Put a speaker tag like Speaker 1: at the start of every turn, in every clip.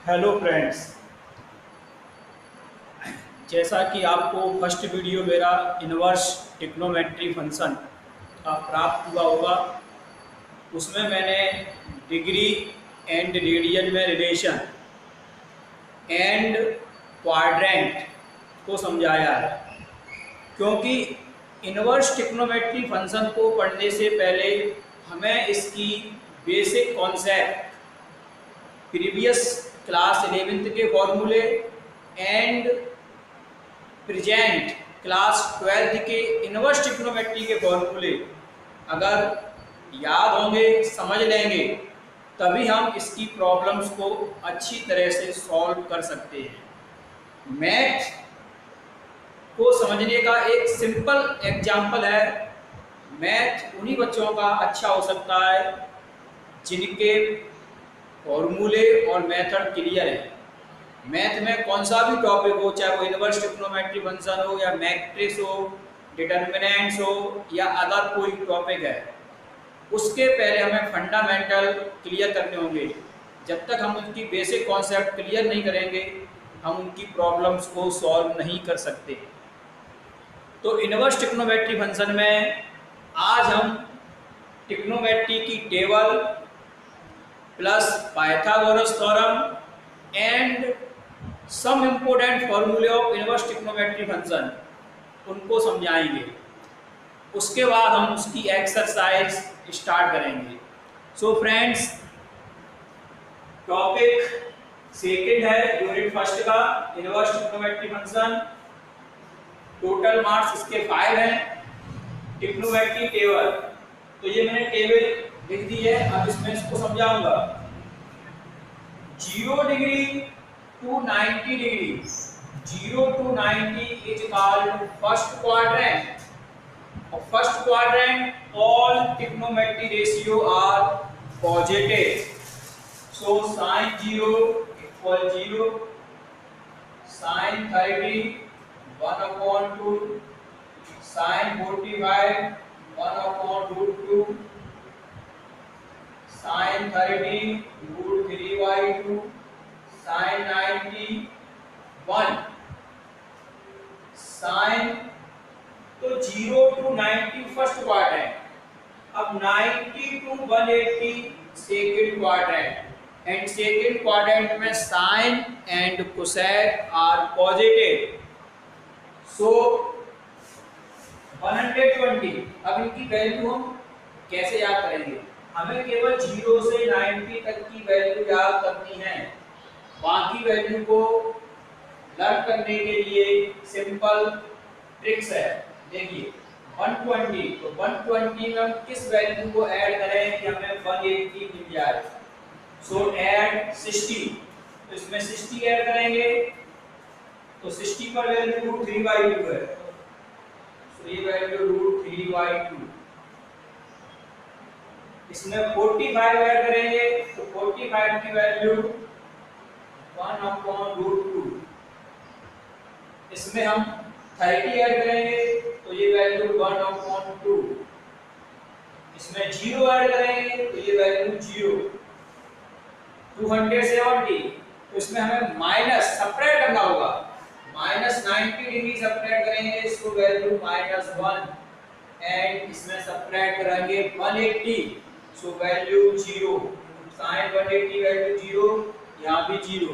Speaker 1: Hello friends. जैसा कि आपको फर्स्ट वीडियो मेरा इनवर्स ट्रिग्नोमेट्री फंक्शन का प्राप्त हुआ होगा, उसमें मैंने डिग्री एंड रेडियन में रिलेशन एंड क्वाड्रेंट को समझाया है। क्योंकि इनवर्स ट्रिग्नोमेट्री फंक्शन को पढ़ने से पहले हमें इसकी basic concept previous class 11th के फॉर्मूले एंड प्रेजेंट क्लास 12th के इनवर्स ट्रिग्नोमेट्री के फॉर्मूले अगर याद होंगे, समझ लेंगे, तभी हम इसकी प्रॉब्लम्स को अच्छी तरह से सॉल्व कर सकते हैं। मैथ को समझने का एक सिंपल एग्जाम्पल है। मैथ उन्हीं बच्चों का अच्छा हो सकता है जिनके फॉर्मूले और मेथड क्लियर है। मैथ में कौन सा भी टॉपिक हो, चाहे वो इनवर्स ट्रिग्नोमेट्री फंक्शन हो या मैट्रिक्स हो, डिटर्मिनेंट्स हो या अदर कोई टॉपिक है, उसके पहले हमें फंडामेंटल क्लियर करने होंगे। जब तक हम उनकी बेसिक कॉन्सेप्ट क्लियर नहीं करेंगे, हम उनकी प्रॉब्लम्स को सॉल्व नहीं कर सकते। तो इनवर्स ट्रिग्नोमेट्री फंक्शन में आज हम ट्रिग्नोमेट्री की table plus Pythagoras theorem and some important फॉर्मूले ऑफ इनवर्स ट्रिग्नोमेट्री फंक्शन उनको समझाएंगे। उसके बाद हम उसकी एक्सरसाइज स्टार्ट करेंगे। सो फ्रेंड्स, टॉपिक सेकंड है यूनिट फर्स्ट का inverse trigonometry function. Total marks इसके 5 हैं। ट्रिग्नोमेट्री टेबल, तो ये मैंने टेबल लिख दी है, अब इसमें इसको समझाऊंगा। 0 degree to 90 degree, 0 to 90 is called first quadrant. Or first quadrant, all trigonometry ratio are positive. So sin 0 equal 0, sin 30 1 upon 2, sin 45 1 upon root 2, sin 30 root 3 by 2, sin 90 1, sin, तो 0 to 90 फर्स्ट क्वाड्रेंट, अब 90 to 180 second quadrant, and second quadrant में sine and cosec are positive. So 120, अब इनकी value हम कैसे याद करेंगे? हमें केवल 0 से 90 तक की वैल्यू याद करनी है, बाकी वैल्यू को लर्न करने के लिए सिंपल ट्रिक्स है। देखिए 120, तो 120 में हम किस वैल्यू को ऐड करें कि हमें 180 मिल जाए? सो ऐड 60, तो इसमें 60 ऐड करेंगे तो 60 पर वैल्यू √3/2 है, तो ये वैल्यू √3/2। इसमें 45 ऐड करेंगे तो 45 की वैल्यू 1/√2। इसमें हम 30 ऐड करेंगे तो ये वैल्यू 1/2। इसमें 0 ऐड करेंगे तो ये वैल्यू 0। 270, तो इसमें हमें माइनस सेपरेट करना होगा, -90 डिग्री सेपरेट करेंगे, सो वैल्यू -1, एंड इसमें सेपरेट करेंगे 180, सो वैल्यू 0। sin 180 वैल्यू 0, यहाँ भी 0,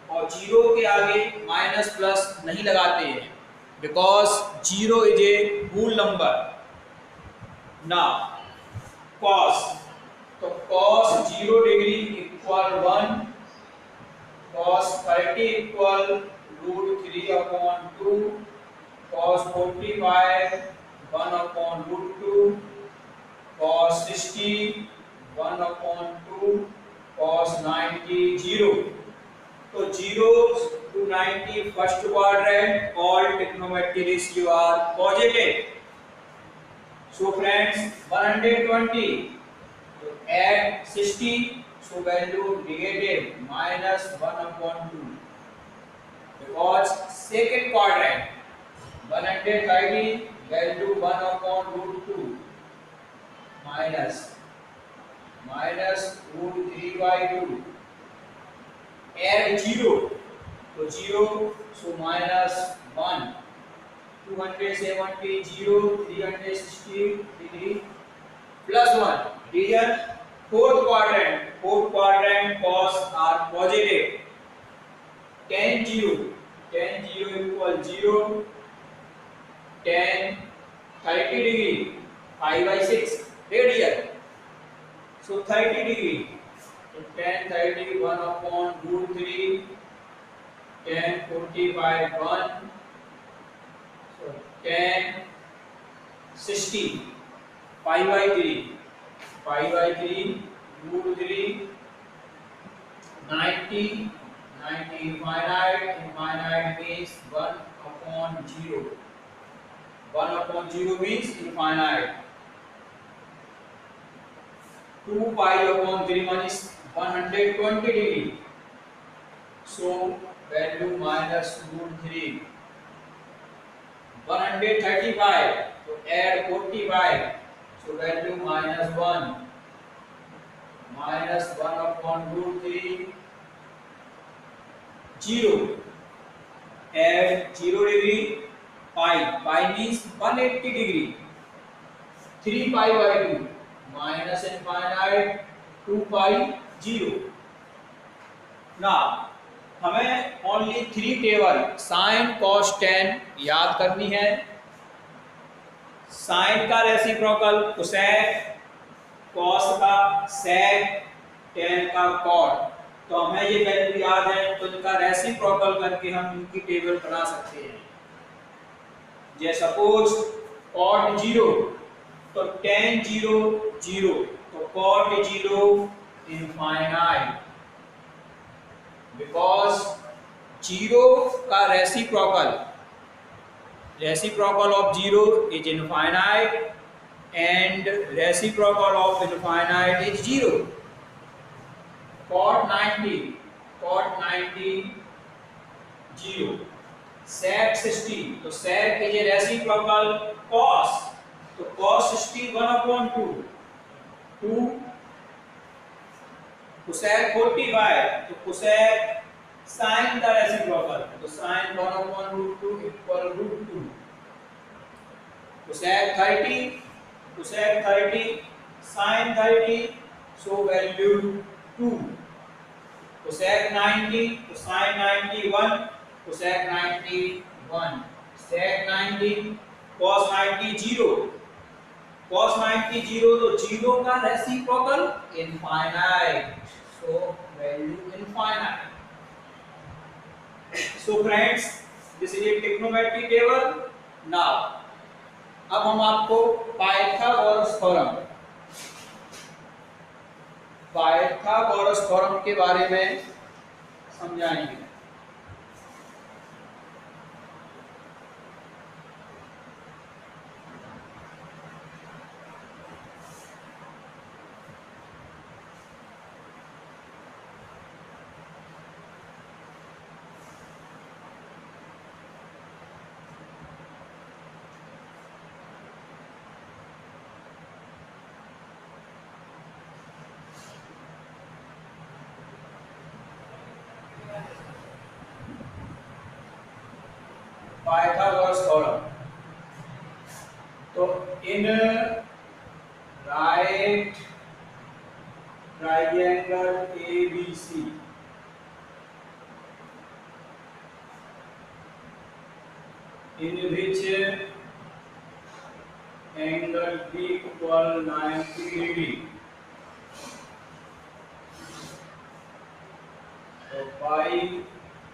Speaker 1: और 0 के आगे माइनस प्लस नहीं लगाते हैं because 0 is a whole number. ना cos, तो cos 0 degree equal 1, cos 30 equal √3/2, cos 45 1/√2, cos 60 1/2, cos 90 0। तो 0 to 90 first quadrant, all trigonometric ratio are positive. So friends, 120, so add 60, so value negative -1/2, because second quadrant 130 value 1/√2 minus √3/2, add 0, तो 0, so minus 1, 270 0, 360 degree plus 1. Region fourth quadrant cos are positive. Tan 0, tan 0 equal 0, tan 30 degree, 5 by 6 radian, so 30 degree, so tan 30 1 upon root 3, tan 45 1, so tan 60 5 by 3, 5 by 3 root 3, 90, 90 infinite means 1 upon 0, 1 upon 0 means infinite, 2 pi upon 3 1 is 120 degree, so value minus root 3, 135, so add 45, so value minus 1, minus 1 upon root 3, 0, add 0 degree, pi means 180 degree, 3 pi by 2, minus infinite 2 pi 0. Now हमें only 3 table sine cos tan याद करनी है। Sign का reciprocal cosec, cos का सेक, ten का cot, तो हमें ये वैल्यू याद है, तो इनका रेसिप्रोकल करके हम इनकी टेबल बना सकते हैं। जैसे सपोज कॉट 0, तो टेन 0 0, तो कॉट 0 इनफाइनाइट, बिकॉज 0 का reciprocal of 0 is infinite and reciprocal of infinite is 0. Cot 90 0, sec 60, तो sec is a reciprocal cos, तो cos 60 1 upon 2, 2 cosec 45, तो cosec sin का रेसिप्रोकल, तो sin 1 upon root 2 equal root 2, cosec 30 sin 30, so value 2, cosec 90, तो sin 90 1, cosec 90 1, sec 90, cos 90 0, cos 90 0, तो 0 का reciprocal infinite, so value infinite. So friends, this is a trigonometry table. Now अब हम आपको Pythagoras theorem के बारे में समझाएंगे। पाइथागोरस थ्योरम, तो in right triangle ABC in which angle B equal 90 degree, so by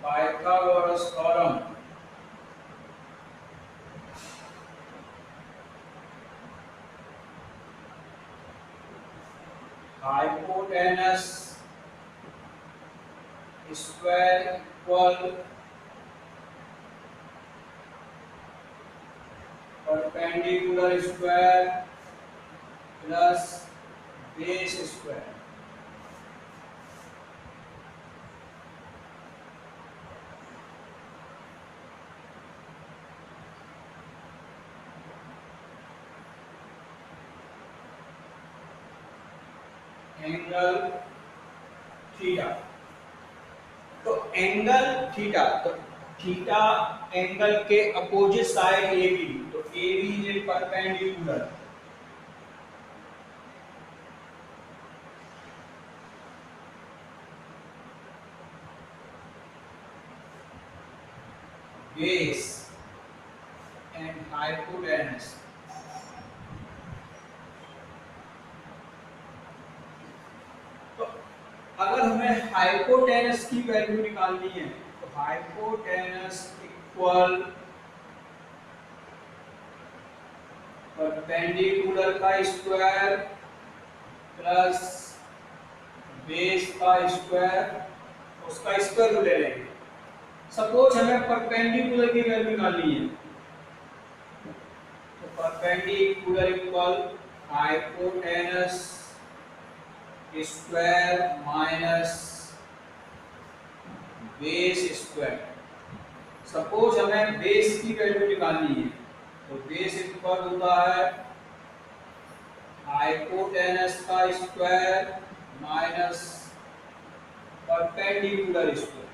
Speaker 1: Pythagoras theorem hypotenuse square equal perpendicular square plus base square, angle theta, angle theta, तो theta angle के opposite side A B, तो A B is perpendicular, base and hypotenuse. तो अगर हमें hypotenuse की value निकालनी है तो हाइपोटेनस इक्वल परपेंडिकुलर का स्क्वायर प्लस बेस का स्क्वायर, उसका स्क्वायर ले लेंगे। सपोज हमें परपेंडिकुलर की वैल्यू निकालनी है, तो perpendicular equal hypotenuse square minus base square. Suppose हमें बेस की वैल्यू निकालनी है, तो बेस इक्वल होता है हाइपोटेनस का स्क्वायर माइनस परपेंडिकुलर स्क्वायर।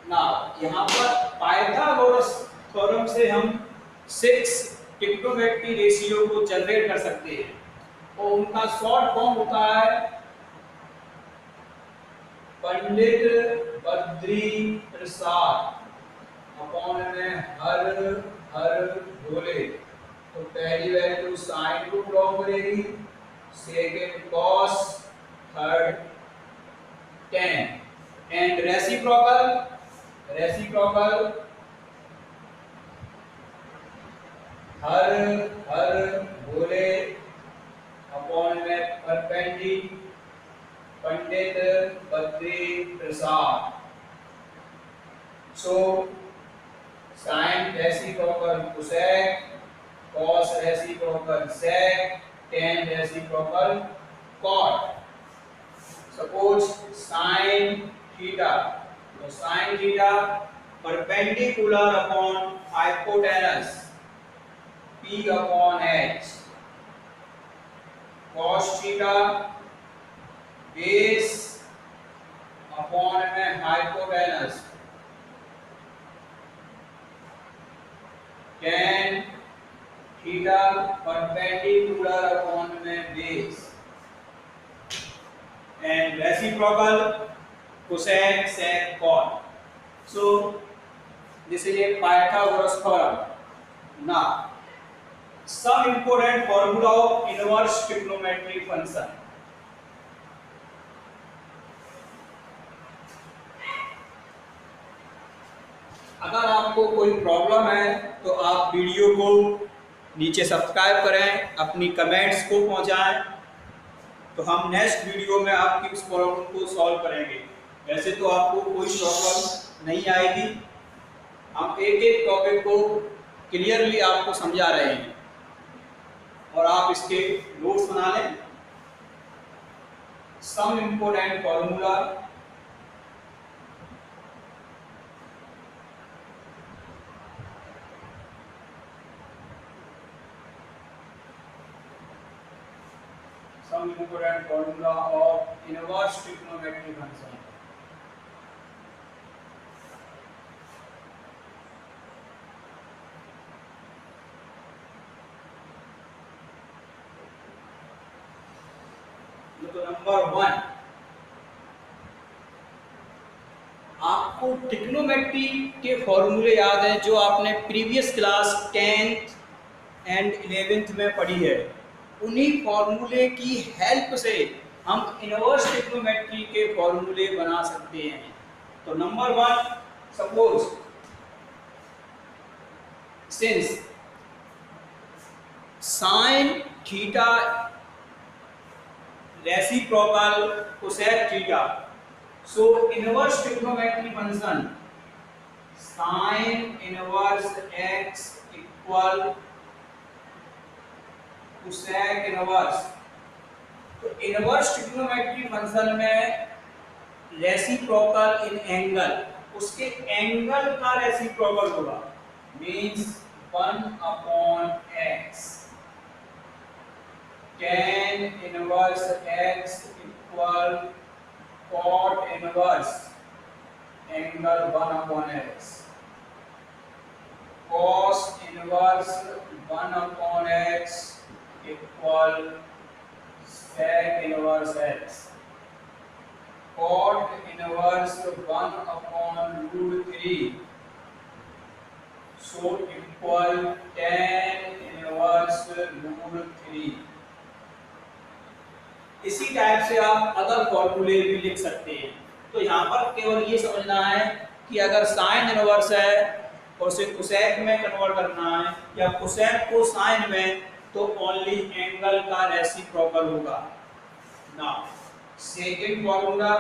Speaker 1: ना यहाँ पर पाइथागोरस थ्योरम से हम 6 ट्रिग्नोमेट्री रेशियो को जनरेट कर सकते हैं और उनका शॉर्ट फॉर्म होता है पंडित बद्री प्रसाद अपॉन में हर हर भोले। तो पहली वैल्यू साइन को ड्रॉ करेगी, second cos, third tan, and reciprocal Har Har Bhole upon में perpendicular Pandit Badri Prasad. So sine reciprocal cosec, cos reciprocal sec, tan reciprocal cot. Suppose sine theta, तो sine theta perpendicular upon hypotenuse P upon H, cos theta base upon में hypotenuse, tan theta perpendicular upon में base, and reciprocal cosec sec cot. So this is a Pythagoras theorem. Now some important formula of inverse trigonometry function. अगर आपको कोई problem है तो आप video को नीचे सब्सक्राइब करें, अपनी कमेंट्स को पहुंचाएं, तो हम नेक्स्ट वीडियो में आपकी उस प्रॉब्लम को सॉल्व करेंगे। वैसे तो आपको कोई प्रॉब्लम नहीं आएगी, हम एक एक टॉपिक को क्लियरली आपको समझा रहे हैं और आप इसके नोट्स बना लें। Some important formula, some important formula of inverse trigonometry function. तो नंबर 1, आपको ट्रिग्नोमेट्री के फॉर्मूले याद हैं जो आपने previous class 10th and 11th में पढ़ी है। उन्हीं फॉर्मूले की हेल्प से हम इनवर्स ट्रिग्नोमेट्री के फॉर्मूले बना सकते हैं। तो number 1, suppose since sine theta reciprocal cosec theta, सो inverse trigonometry function sine inverse x equal cosec inverse. तो इनवर्स ट्रिग्नोमेट्री फंक्शन में रेसिप्रोकल इन एंगल, उसके एंगल का रेसिप्रोकल होगा, means 1/x, tan inverse x equal cot inverse angle 1/x, cos inverse 1/x equal sec inverse x, cot inverse 1/√3 so equal tan inverse √3। इसी type से आप other फॉर्मूले भी लिख सकते हैं। तो यहाँ पर केवल ये समझना है कि अगर साइन इनवर्स है और उसे कोसेक में कन्वर्ट करना है या कोसेक को साइन में, तो ओनली एंगल का रेसिप्रोकल होगा। Now second formula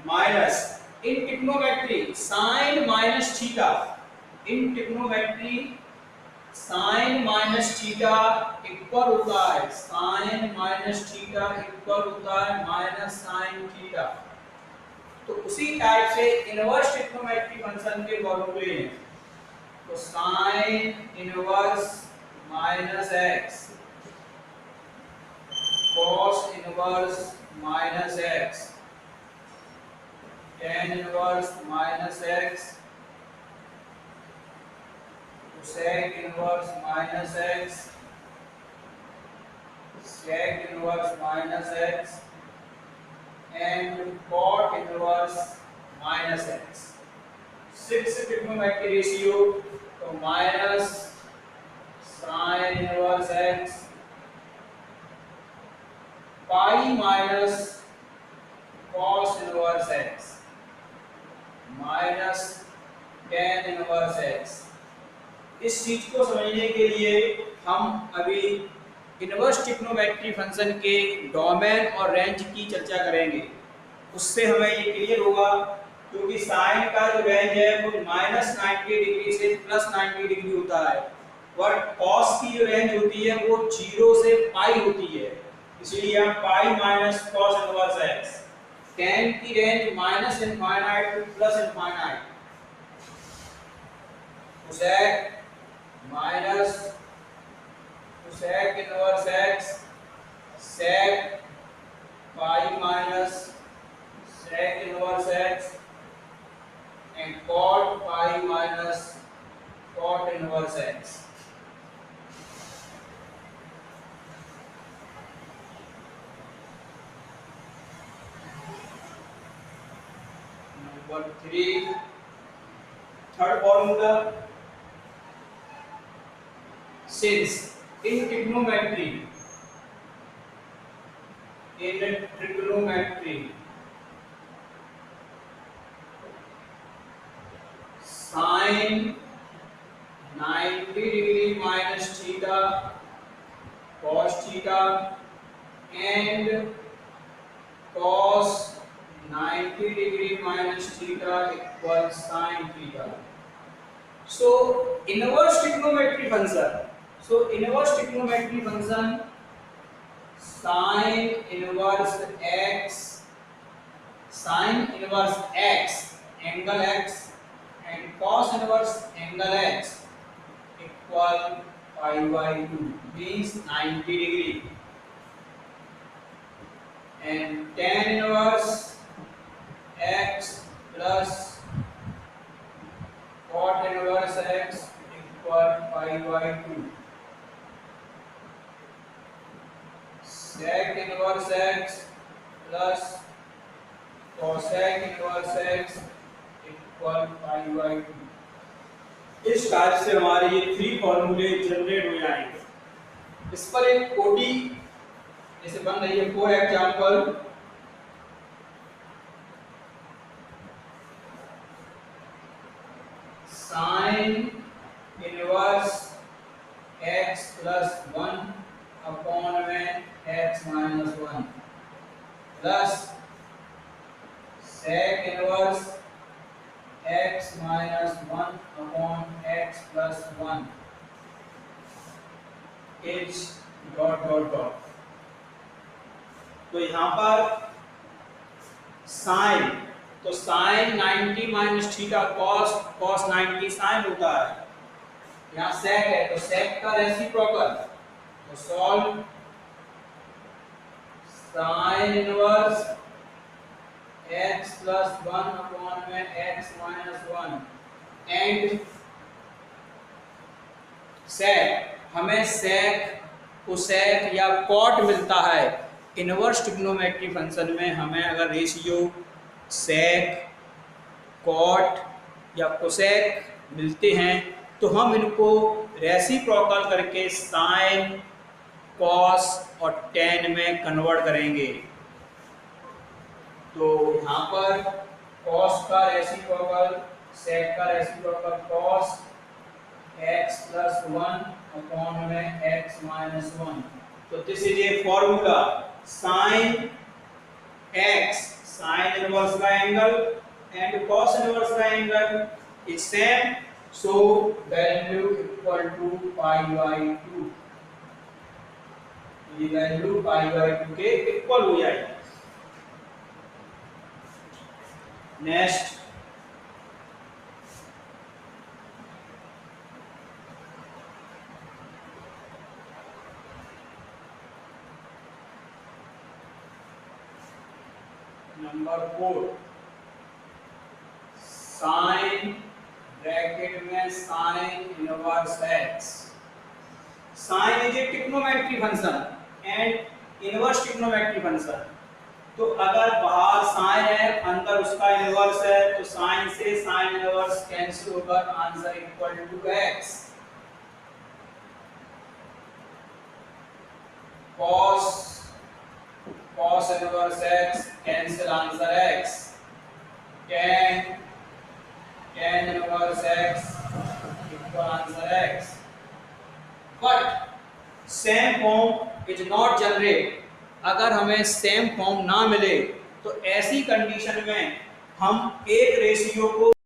Speaker 1: minus in trigonometry sine minus theta, in trigonometry sine minus theta equal होता है, साइन माइनस थीटा इक्वल होता है माइनस साइन थीटा। तो उसी टाइप से इनवर्स ट्रिग्नोमेट्री फंक्शन के फॉर्मूले हैं। तो sine inverse minus x, cos inverse minus x, tan inverse minus x, sec inverse minus x, sec inverse minus x and cot inverse minus x. 6 trigonometry ratio, तो minus sin inverse x pi minus cos inverse x minus tan inverse x. इस चीज को समझने के लिए हम अभी inverse trigonometry function के डोमेन और रेंज की चर्चा करेंगे। उससे हमें ये क्लियर होगा, क्योंकि साइन का जो रेंज है वो -90 डिग्री से +90 डिग्री होता है, और कॉस की जो रेंज होती है वो 0 से पाई होती है। इसलिए हम pi minus cos inverse x, tan की range -∞ to +∞, cosec minus cosec inverse x, sec pi minus sec inverse x and cot pi minus cot inverse x. Number 3 third formula, since in trigonometry sin 90 degree minus theta cos theta and cos 90 degree minus theta equals sin theta. So inverse trigonometry function, sin inverse x angle x and cos inverse angle x equal pi/2 means 90 degree, and tan inverse x plus cot inverse x equal pi/2, sec inverse x plus cosec inverse x equal pi/2। इस type से हमारे ये 3 फॉर्मूले generate हो जाएंगे। इस पर एक कोटी जैसे बन रही है, for example sin inverse x plus 1 upon x minus 1 plus sec inverse x minus 1 upon x plus 1 is dot dot dot। तो यहाँ पर साइन, तो sine 90 minus theta cos 90 sine होता है। यहाँ सेक है तो सेक का रेसिप्रोकल, तो solve sign inverse x plus 1 upon में x माइनस 1 एंड सेक, हमें सेक, कोसेक या कॉट मिलता है। इनवर्स ट्रिग्नोमेट्री फंक्शन में हमें अगर रेशियो सेक, कॉट या कोसेक मिलते हैं तो हम इनको रेसिप्रोकल करके साइन, कॉस और टेन में कन्वर्ट करेंगे। तो यहाँ पर कॉस का रेसिप्रोकल, सेक का reciprocal cos x plus 1 upon में x माइनस 1। तो this is a formula sine x, sine inverse का एंगल एंड कॉस इनवर्स का angle is same, so value equal to pi by 2। ये value pi by 2 के equal हो जाएगी। Next number 4, sine bracket में sine inverse x। Sine is a trigonometry function and inverse trigonometry function. तो अगर बाहर sign है, अंदर उसका इनवर्स है, तो साइन से साइन इनवर्स कैंसिल होकर answer equal to x। cos inverse x cancel answer x। tan inverse x equal answer x। But same form is not generate. अगर हमें सेम फॉर्म ना मिले तो ऐसी कंडीशन में हम एक रेशियो को